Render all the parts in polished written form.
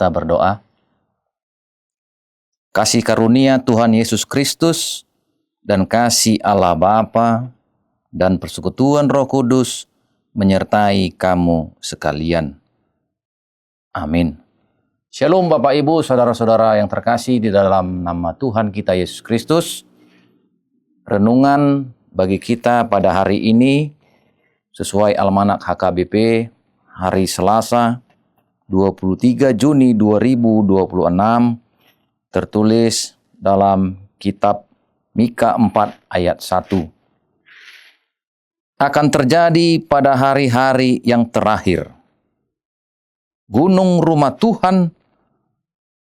kita berdoa. Kasih karunia Tuhan Yesus Kristus dan kasih Allah Bapa dan persekutuan Roh Kudus menyertai kamu sekalian. Amin. Shalom Bapak Ibu, saudara-saudara yang terkasih di dalam nama Tuhan kita Yesus Kristus. Renungan bagi kita pada hari ini sesuai Almanak HKBP hari Selasa 23 Juni 2026 tertulis dalam kitab Mika 4 ayat 1. Akan terjadi pada hari-hari yang terakhir, gunung rumah Tuhan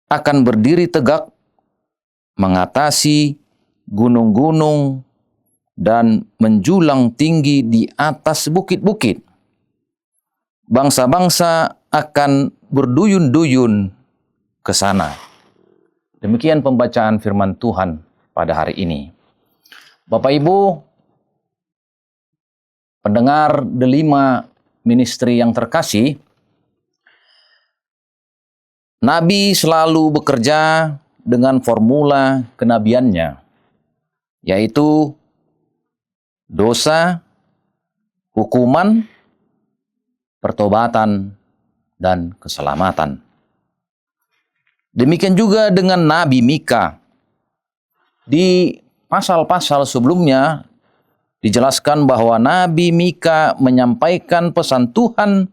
akan berdiri tegak, mengatasi gunung-gunung dan menjulang tinggi di atas bukit-bukit. Bangsa-bangsa akan berduyun-duyun ke sana. Demikian pembacaan firman Tuhan pada hari ini. Bapak Ibu, pendengar delima ministry yang terkasih, Nabi selalu bekerja dengan formula kenabiannya, yaitu dosa, hukuman, pertobatan, dan keselamatan. Demikian juga dengan Nabi Mika. Di pasal-pasal sebelumnya dijelaskan bahwa Nabi Mika menyampaikan pesan Tuhan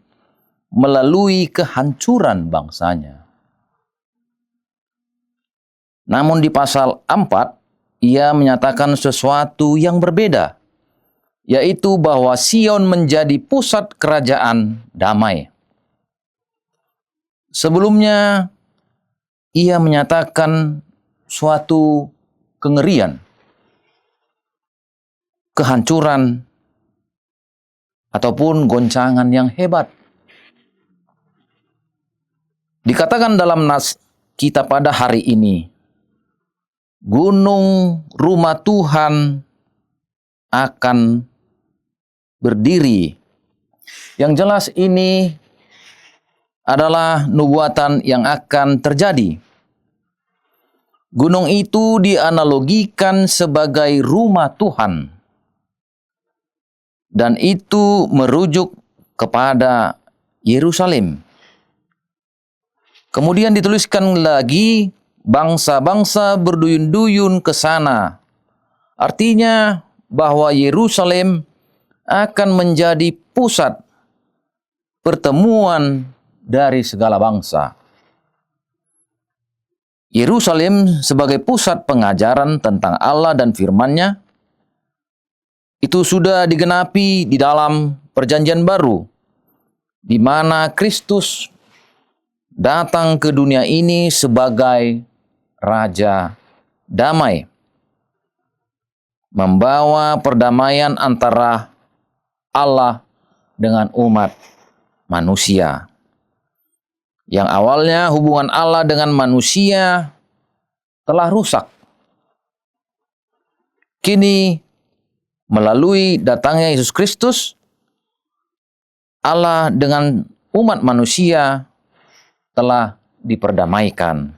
melalui kehancuran bangsanya. Namun di pasal 4, ia menyatakan sesuatu yang berbeda, yaitu bahwa Sion menjadi pusat kerajaan damai. Sebelumnya, ia menyatakan suatu kengerian, kehancuran, ataupun goncangan yang hebat. Dikatakan dalam nas kita pada hari ini, gunung rumah Tuhan akan berdiri. Yang jelas ini adalah nubuatan yang akan terjadi. Gunung itu dianalogikan sebagai rumah Tuhan. Dan itu merujuk kepada Yerusalem. Kemudian dituliskan lagi, bangsa-bangsa berduyun-duyun ke sana. Artinya bahwa Yerusalem akan menjadi pusat pertemuan dari segala bangsa. Yerusalem sebagai pusat pengajaran tentang Allah dan firman-Nya itu sudah digenapi di dalam Perjanjian Baru, di mana Kristus datang ke dunia ini sebagai Raja Damai, membawa perdamaian antara Allah dengan umat manusia. Yang awalnya hubungan Allah dengan manusia telah rusak. Kini melalui datangnya Yesus Kristus, Allah dengan umat manusia telah diperdamaikan.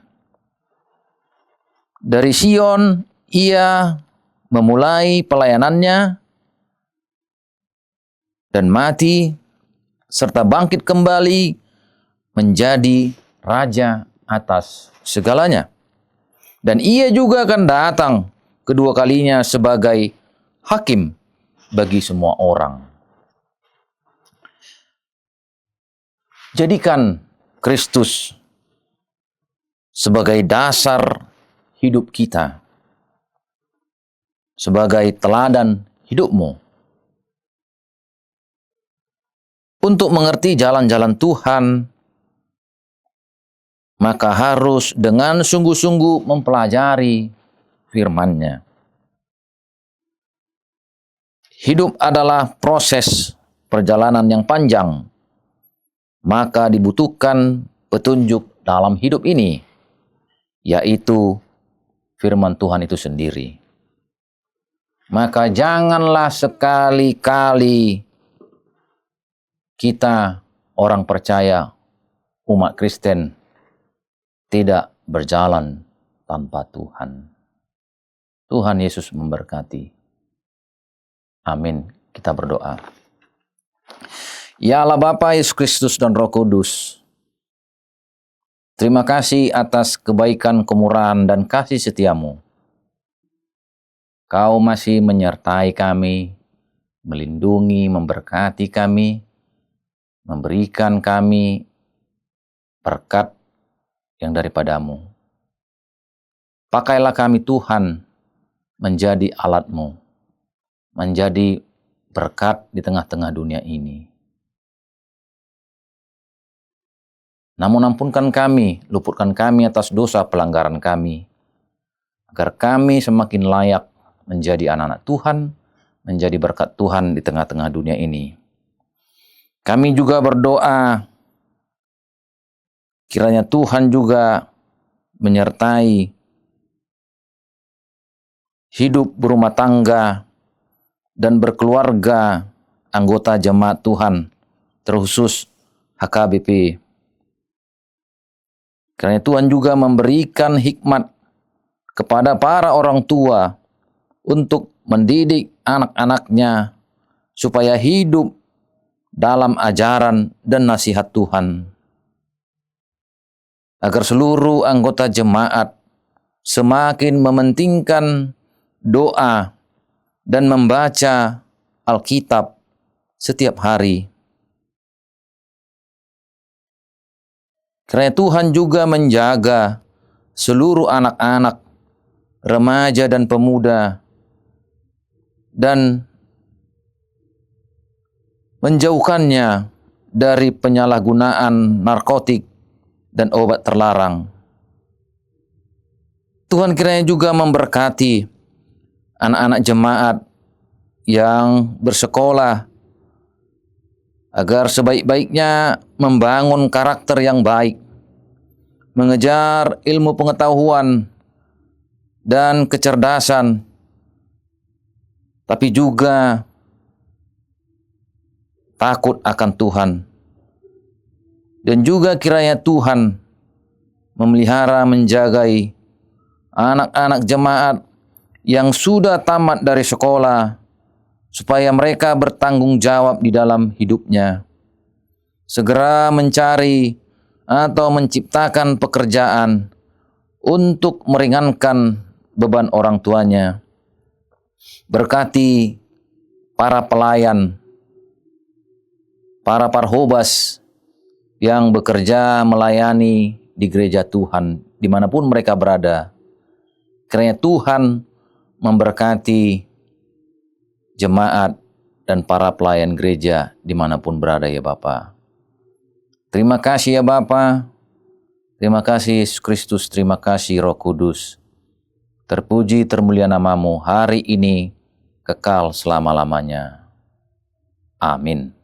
Dari Sion ia memulai pelayanannya dan mati serta bangkit kembali menjadi raja atas segalanya. Dan ia juga akan datang kedua kalinya sebagai hakim bagi semua orang. Jadikan Kristus sebagai dasar hidup kita, sebagai teladan hidupmu. Untuk mengerti jalan-jalan Tuhan, maka harus dengan sungguh-sungguh mempelajari firman-Nya. Hidup adalah proses perjalanan yang panjang, maka dibutuhkan petunjuk dalam hidup ini, yaitu firman Tuhan itu sendiri. Maka janganlah sekali-kali kita orang percaya, umat Kristen, tidak berjalan tanpa Tuhan. Tuhan Yesus memberkati. Amin. Kita berdoa. Ya Allah Bapa, Yesus Kristus dan Roh Kudus, terima kasih atas kebaikan, kemurahan, dan kasih setiamu. Kau masih menyertai kami, melindungi, memberkati kami, memberikan kami berkat yang daripadamu. Pakailah kami Tuhan menjadi alat-Mu, menjadi berkat di tengah-tengah dunia ini. Namun ampunkan kami, luputkan kami atas dosa pelanggaran kami, agar kami semakin layak menjadi anak-anak Tuhan, menjadi berkat Tuhan di tengah-tengah dunia ini. Kami juga berdoa, kiranya Tuhan juga menyertai hidup berumah tangga dan berkeluarga anggota jemaat Tuhan, terkhusus HKBP. Karena Tuhan juga memberikan hikmat kepada para orang tua untuk mendidik anak-anaknya supaya hidup dalam ajaran dan nasihat Tuhan. Agar seluruh anggota jemaat semakin mementingkan doa dan membaca Alkitab setiap hari. Karena Tuhan juga menjaga seluruh anak-anak, remaja dan pemuda, dan menjauhkannya dari penyalahgunaan narkotik dan obat terlarang. Tuhan kiranya juga memberkati anak-anak jemaat yang bersekolah, agar sebaik-baiknya membangun karakter yang baik, mengejar ilmu pengetahuan dan kecerdasan, tapi juga takut akan Tuhan. Dan juga kiranya Tuhan memelihara, menjagai anak-anak jemaat yang sudah tamat dari sekolah, supaya mereka bertanggung jawab di dalam hidupnya, segera mencari atau menciptakan pekerjaan untuk meringankan beban orang tuanya. Berkati para pelayan, para parhobas yang bekerja melayani di gereja Tuhan, dimanapun mereka berada. Kiranya Tuhan memberkati jemaat dan para pelayan gereja dimanapun berada ya Bapa. Terima kasih ya Bapa. Terima kasih Yesus Kristus, terima kasih Roh Kudus. Terpuji termulia namamu hari ini, kekal selama-lamanya. Amin.